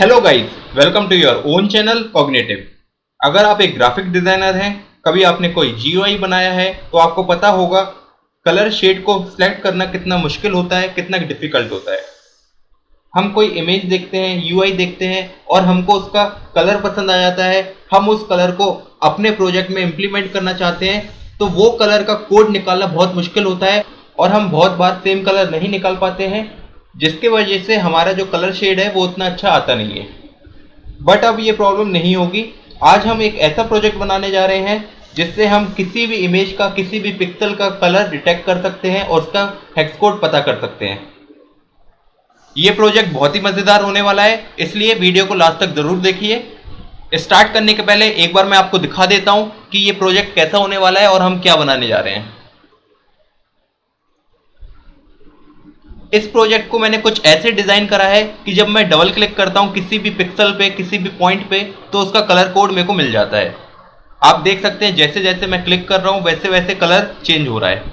Hello guys, welcome to your own channel Cognitive. अगर आप एक ग्राफिक डिजाइनर हैं, कभी आपने कोई जीयूआई बनाया है तो आपको पता होगा कलर शेड को सिलेक्ट करना कितना मुश्किल होता है, कितना डिफिकल्ट होता है। हम कोई इमेज देखते हैं, यूआई देखते हैं और हमको उसका कलर पसंद आ जाता है। हम उस कलर को अपने प्रोजेक्ट में इम्प्लीमेंट करना चाहते हैं, तो वो कलर का कोड निकालना बहुत मुश्किल होता है और हम बहुत बार सेम कलर नहीं निकाल पाते हैं, जिसके वजह से हमारा जो कलर शेड है वो उतना अच्छा आता नहीं है। बट अब ये प्रॉब्लम नहीं होगी। आज हम एक ऐसा प्रोजेक्ट बनाने जा रहे हैं जिससे हम किसी भी इमेज का, किसी भी पिक्सल का कलर डिटेक्ट कर सकते हैं और उसका हेक्स कोड पता कर सकते हैं। ये प्रोजेक्ट बहुत ही मज़ेदार होने वाला है, इसलिए वीडियो को लास्ट तक ज़रूर देखिए। स्टार्ट करने के पहले एक बार मैं आपको दिखा देता हूँ कि ये प्रोजेक्ट कैसा होने वाला है और हम क्या बनाने जा रहे हैं। इस प्रोजेक्ट को मैंने कुछ ऐसे डिज़ाइन करा है कि जब मैं डबल क्लिक करता हूँ किसी भी पिक्सल पे, किसी भी पॉइंट पे, तो उसका कलर कोड मेरे को मिल जाता है। आप देख सकते हैं जैसे जैसे मैं क्लिक कर रहा हूँ वैसे वैसे कलर चेंज हो रहा है।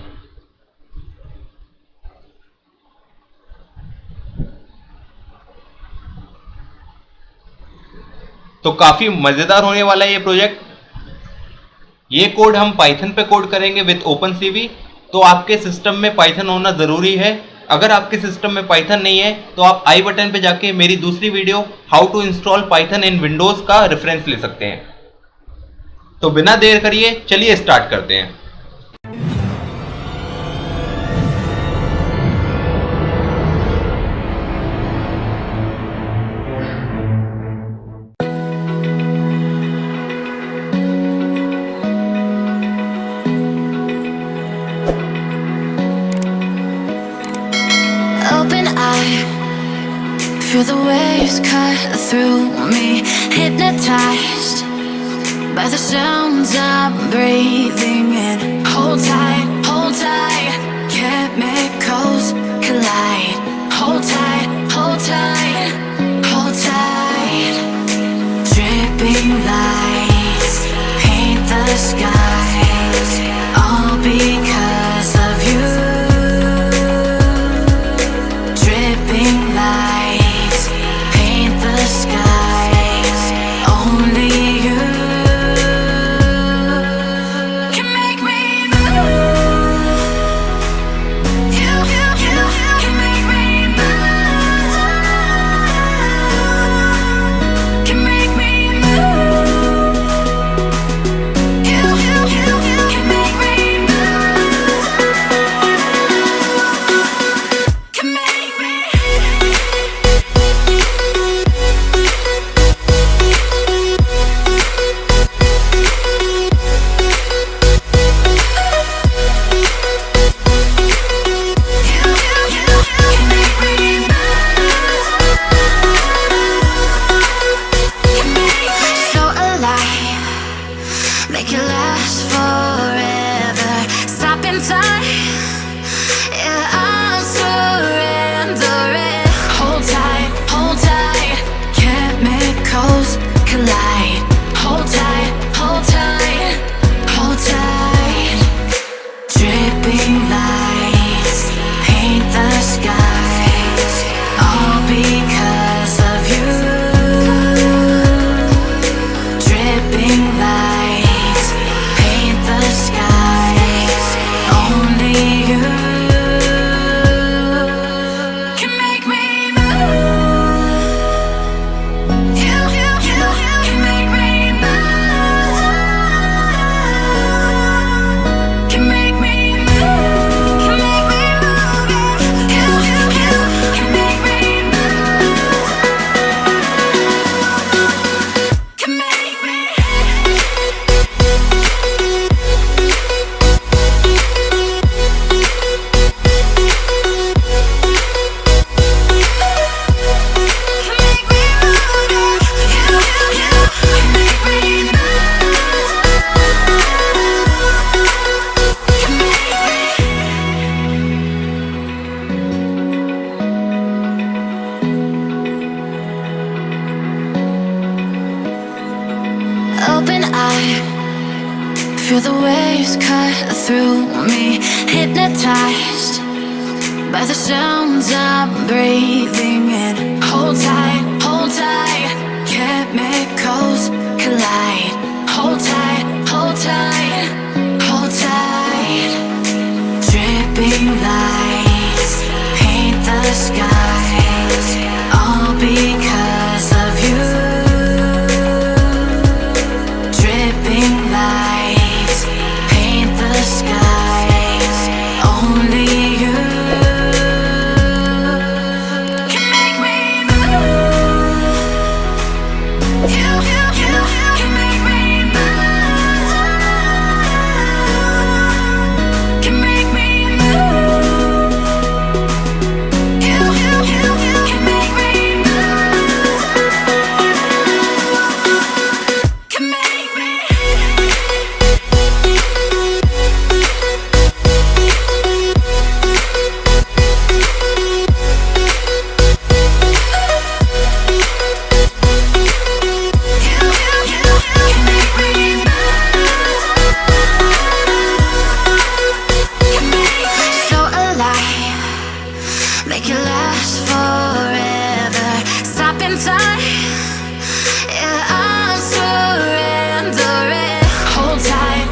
तो काफ़ी मज़ेदार होने वाला है ये प्रोजेक्ट। ये कोड हम पाइथन पे कोड करेंगे विद ओपनसीवी। तो आपके सिस्टम में पाइथन होना ज़रूरी है। अगर आपके सिस्टम में पाइथन नहीं है तो आप आई बटन पे जाके मेरी दूसरी video how to install Python in Windows का रेफरेंस ले सकते हैं। तो बिना देर करिए चलिए स्टार्ट करते हैं। Open eye, feel the waves cut through me, hypnotized by the sounds I'm breathing in. Hold tight, chemicals collide. Hold tight, hold tight, hold tight. Dripping lights paint the skies, all because of you. Dripping lights paint the skies, only you can make me move. You can make me move. Can make me move. You can make me move. Can make me. So alive, make it last forever. Stop in time, yeah, I'm surrendering. Hold tight, chemicals collide. Hold tight, hold tight, hold tight. Dripping lights paint the skies, all because of you. Dripping lights paint the skies, only you can make me move. You can make me move. Can make me move. Can make me move. You can make me move. Can make me. Can make me move. You can make me move. Can make me. Open eye, feel the waves cut through me, hypnotized by the sounds I'm breathing in. Hold tight, skies, all because of you. Dripping lights paint the skies, only you can make me move. You can make me move. Can make me move. You can make me move. Can make me. So alive, make it last forever. Stop in time, yeah, I'm surrendering. Hold tight,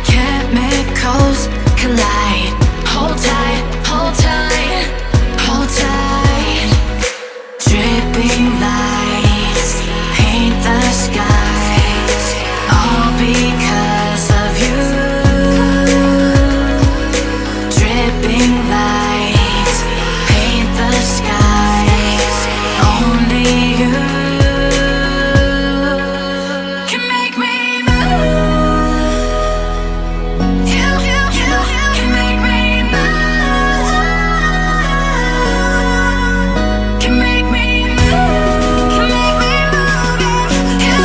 chemicals collide. Hold tight, hold tight, hold tight. Dripping lights paint the skies, all because of you. Dripping lights paint the skies, only you can make me move. You can make me move. Can make me move. Can make me move. You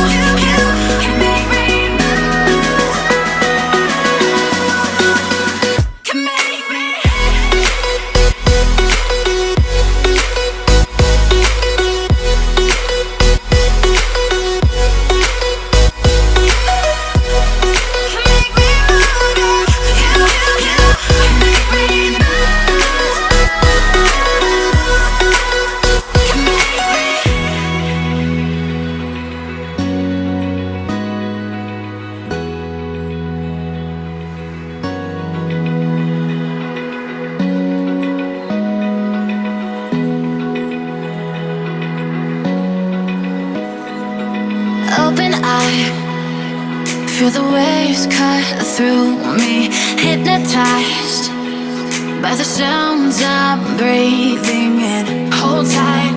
can make me move. Can make me. Can make me move. You can make me move. Can make me. Open eye, feel the waves cut through me. Hypnotized by the sounds I'm breathing in. Hold tight,